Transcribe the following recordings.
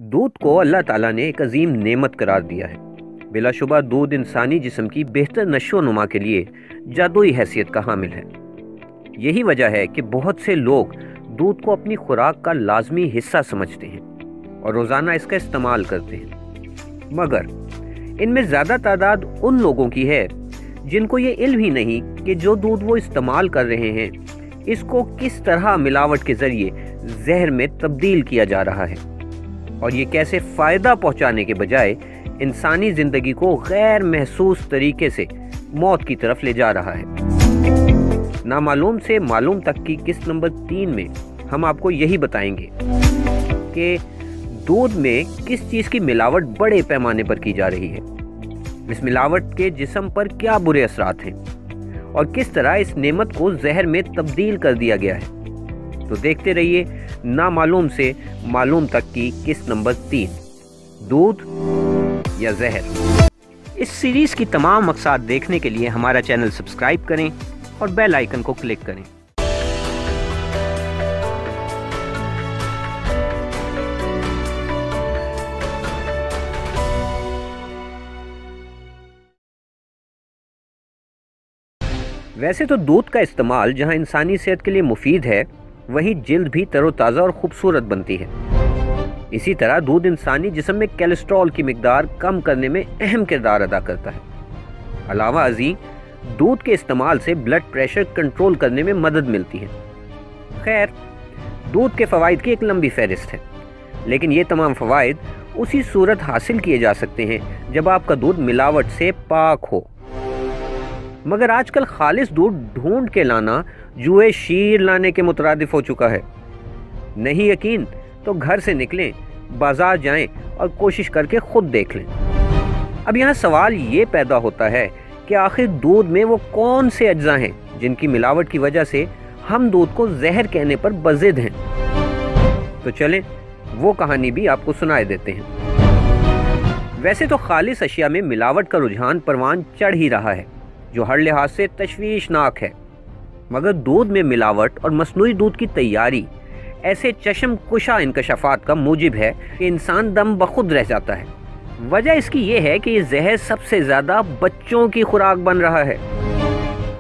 दूध को अल्लाह ताला ने एक अजीम नेमत करार दिया है। बिलाशुबा दूध इंसानी जिस्म की बेहतर नशो नुमा के लिए जादुई हैसियत का हामिल है। यही वजह है कि बहुत से लोग दूध को अपनी खुराक का लाजमी हिस्सा समझते हैं और रोज़ाना इसका इस्तेमाल करते हैं, मगर इनमें ज़्यादा तादाद उन लोगों की है जिनको ये इल्म ही नहीं कि जो दूध वो इस्तेमाल कर रहे हैं इसको किस तरह मिलावट के ज़रिए जहर में तब्दील किया जा रहा है और ये कैसे फ़ायदा पहुंचाने के बजाय इंसानी ज़िंदगी को गैर महसूस तरीके से मौत की तरफ ले जा रहा है। नामालूम से मालूम तक की किस्त नंबर 3 में हम आपको यही बताएंगे कि दूध में किस चीज़ की मिलावट बड़े पैमाने पर की जा रही है, इस मिलावट के जिस्म पर क्या बुरे असरात हैं और किस तरह इस नेमत को जहर में तब्दील कर दिया गया है। तो देखते रहिए नामालूम से मालूम तक की किस्त नंबर 3, दूध या जहर। इस सीरीज की तमाम मकसाद देखने के लिए हमारा चैनल सब्सक्राइब करें और बेल आइकन को क्लिक करें। वैसे तो दूध का इस्तेमाल जहां इंसानी सेहत के लिए मुफीद है, वहीं जिल्द भी तरोताज़ा और खूबसूरत बनती है। इसी तरह दूध इंसानी जिस्म में कोलेस्ट्रॉल की मिकदार कम करने में अहम किरदार अदा करता है। अलावा अज़ीम दूध के इस्तेमाल से ब्लड प्रेशर कंट्रोल करने में मदद मिलती है। खैर, दूध के फ़वाइद की एक लंबी फहरिस्त है, लेकिन ये तमाम फ़वाइद उसी सूरत हासिल किए जा सकते हैं जब आपका दूध मिलावट से पाक हो। मगर आजकल खालिस दूध ढूंढ के लाना जुए शीर लाने के मुतरादिफ हो चुका है। नहीं यकीन तो घर से निकलें, बाजार जाएं और कोशिश करके खुद देख लें। अब यहाँ सवाल ये पैदा होता है कि आखिर दूध में वो कौन से अज्जा हैं जिनकी मिलावट की वजह से हम दूध को जहर कहने पर बज़िद हैं। तो चलें वो कहानी भी आपको सुनाए देते हैं। वैसे तो खालिस अशिया में मिलावट का रुझान परवान चढ़ ही रहा है, जो हर लिहाज से तशवीशनाक है, मगर दूध में मिलावट और मसनूई दूध की तैयारी ऐसे चश्म कुशा इंकशाफात का मूजिब है कि इंसान दम बखुद रह जाता है। वजह इसकी ये है कि ये जहर सबसे ज़्यादा बच्चों की खुराक बन रहा है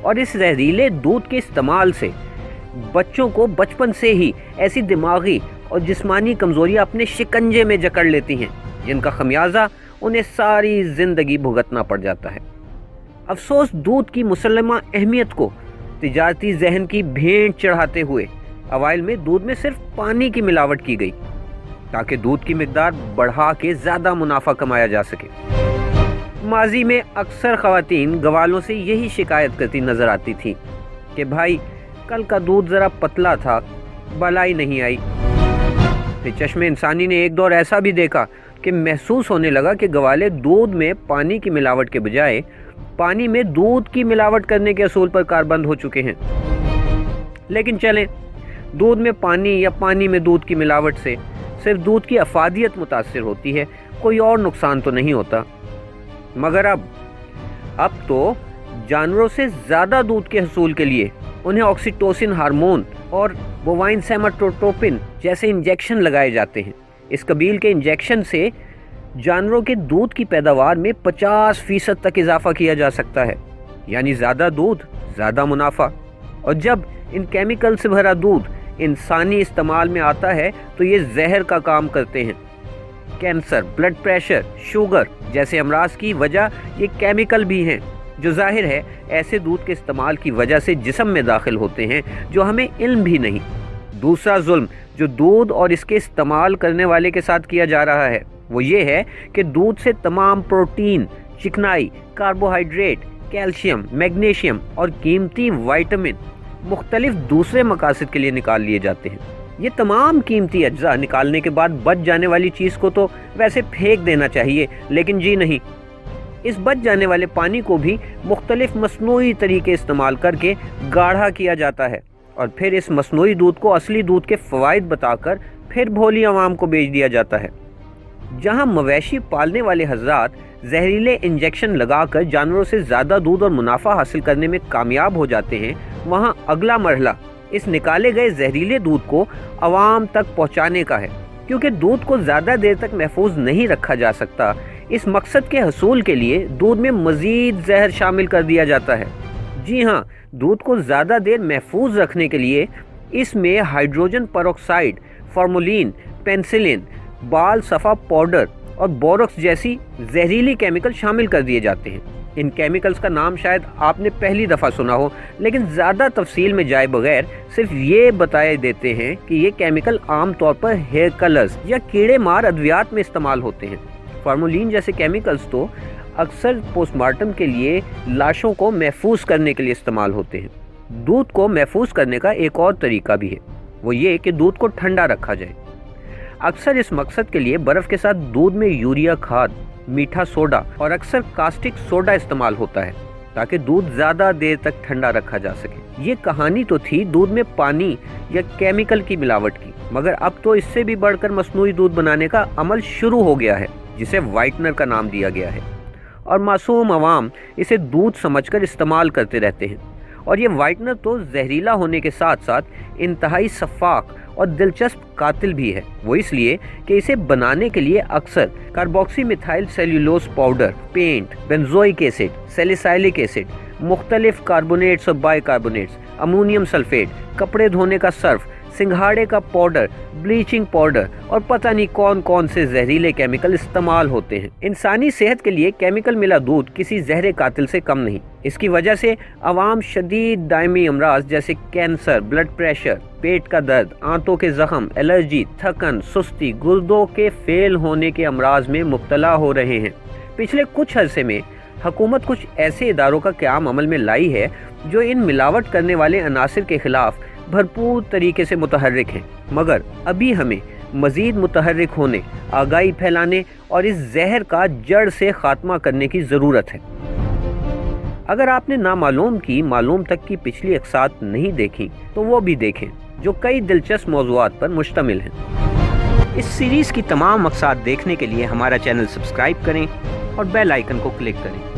और इस जहरीले दूध के इस्तेमाल से बच्चों को बचपन से ही ऐसी दिमागी और जिस्मानी कमज़ोरियाँ अपने शिकंजे में जकड़ लेती हैं जिनका खमियाजा उन्हें सारी ज़िंदगी भुगतना पड़ जाता है। अफसोस दूध की मुसल्लमा अहमियत को तिजारती जहन की भेंट चढ़ाते हुए अवाइल में दूध में सिर्फ पानी की मिलावट की गई ताकि दूध की मिकदार बढ़ा के ज़्यादा मुनाफा कमाया जा सके। माजी में अक्सर ख़वातीन गवालों से यही शिकायत करती नज़र आती थी कि भाई कल का दूध ज़रा पतला था, बलाई नहीं आई। फिर चश्मे इंसानी ने एक दौर ऐसा भी देखा कि महसूस होने लगा कि गवाले दूध में पानी की मिलावट के बजाय पानी में दूध की मिलावट करने के असूल पर कारबंद हो चुके हैं। लेकिन चलें, दूध में पानी या पानी में दूध की मिलावट से सिर्फ दूध की अफादियत मुतासिर होती है, कोई और नुकसान तो नहीं होता। मगर अब तो जानवरों से ज़्यादा दूध के हसूल के लिए उन्हें ऑक्सीटोसिन हार्मोन और बोवाइन सेमाटोट्रोपिन जैसे इंजेक्शन लगाए जाते हैं। इस कबील के इंजेक्शन से जानवरों के दूध की पैदावार में 50% तक इजाफा किया जा सकता है, यानी ज़्यादा दूध ज़्यादा मुनाफा। और जब इन केमिकल से भरा दूध इंसानी इस्तेमाल में आता है तो ये जहर का काम करते हैं। कैंसर, ब्लड प्रेशर, शुगर जैसे अमराज की वजह ये केमिकल भी हैं, जो जाहिर है ऐसे दूध के इस्तेमाल की वजह से जिस्म में दाखिल होते हैं जो हमें इल्म भी नहीं। दूसरा जुल्म जो दूध और इसके इस्तेमाल करने वाले के साथ किया जा रहा है वो ये है कि दूध से तमाम प्रोटीन, चिकनाई, कार्बोहाइड्रेट, कैल्शियम, मैग्नीशियम और कीमती विटामिन मुख्तलिफ दूसरे मकासद के लिए निकाल लिए जाते हैं। ये तमाम कीमती अज्जा निकालने के बाद बच जाने वाली चीज़ को तो वैसे फेंक देना चाहिए, लेकिन जी नहीं, इस बच जाने वाले पानी को भी मुख्तलिफ मसनूई तरीके इस्तेमाल करके गाढ़ा किया जाता है और फिर इस मसनूई दूध को असली दूध के फ़वाइद बताकर फिर भोली आवाम को बेच दिया जाता है। जहां मवेशी पालने वाले हजरात जहरीले इंजेक्शन लगाकर जानवरों से ज़्यादा दूध और मुनाफा हासिल करने में कामयाब हो जाते हैं, वहां अगला मरहला इस निकाले गए जहरीले दूध को आवाम तक पहुंचाने का है کیونکہ دودھ کو زیادہ دیر تک محفوظ نہیں رکھا جا سکتا، اس مقصد کے حصول کے لیے دودھ میں مزید زہر شامل کر دیا جاتا ہے۔ جی ہاں، دودھ کو زیادہ دیر محفوظ رکھنے کے لیے اس میں ہائیڈروجن پروکسائڈ، فارمولین، پینسلین، بال صفا پاؤڈر اور بورکس جیسی زہریلی کیمیکل شامل کر دیے جاتے ہیں۔ ان کیمیکلز کا نام شاید آپ نے پہلی دفعہ سنا ہو، لیکن زیادہ تفصیل میں جائے بغیر صرف یہ بتائے دیتے ہیں کہ یہ کیمیکل عام طور پر ہیئر کلرز یا کیڑے مار ادویات میں استعمال ہوتے ہیں۔ فارمولین جیسے کیمیکلز تو اکثر پوسٹ مارٹم کے لیے لاشوں کو محفوظ کرنے کے لیے استعمال ہوتے ہیں۔ دودھ کو محفوظ کرنے کا ایک اور طریقہ بھی ہے، وہ یہ کہ دودھ کو ٹھنڈا رکھا جائے۔ اکثر اس مقصد کے لیے برف کے ساتھ دودھ میں یوریا کھاد، میٹھا سوڈا اور اکثر کاسٹک سوڈا استعمال ہوتا ہے تاکہ دودھ زیادہ دیر تک ٹھنڈا رکھا جا سکے۔ یہ کہانی تو تھی دودھ میں پانی یا کیمیکل کی ملاوٹ کی، مگر اب تو اس سے بھی بڑھ کر مصنوعی دودھ بنانے کا عمل شروع ہو گیا ہے، جسے وائٹنر کا نام دیا گیا ہے، اور معصوم عوام اسے دودھ سمجھ کر استعمال کرتے رہتے ہیں۔ اور یہ وائٹنر تو زہریلا ہونے کے ساتھ ساتھ انتہائی شفاف اور دلچسپ قاتل بھی ہے، وہ اس لیے کہ اسے بنانے کے لیے اکثر carboxymethyl cellulose powder, paint, benzoic acid, salicylic acid, مختلف کاربونیٹس اور بائی کاربونیٹس، امونیم سلفیٹ، کپڑے دھونے کا سرف، سنگھاڑے کا پاؤڈر، بلیچنگ پاؤڈر اور پتہ نہیں کون کون سے زہریلے کیمیکل استعمال ہوتے ہیں۔ انسانی صحت کے لیے کیمیکل ملا دودھ کسی زہر قاتل سے کم نہیں۔ اس کی وجہ سے عوام شدید دائمی امراض جیسے کینسر، بلڈ پریشر، پیٹ کا درد، آنتوں کے زخم، الرجی، تھکن، سستی، گردوں کے فیل ہونے کے امراض میں مبتلا ہو رہے ہیں۔ پچھلے کچھ عرصے میں حکومت کچھ ایسے اداروں کا قیام عمل میں لائی ہے جو ان ملاوٹ کرنے والے عناصر کے خلاف بھرپور طریقے سے متحرک ہیں، مگر ابھی ہمیں مزید متحرک ہونے، آگاہی پھیلانے اور اس زہر کا جڑ سے خاتمہ کرنے کی ضرورت ہے۔ اگر آپ نے نامعلوم کی معلوم تک کی پچھلی اقساط نہیں دیکھی تو وہ بھی دیکھیں، جو کئی دلچسپ موضوعات پر مشتمل ہیں۔ اس سیریز کی تمام اقساط دیکھنے کے لیے ہمارا چینل سبسکرائب کریں اور بیل آئیکن کو کلک کریں۔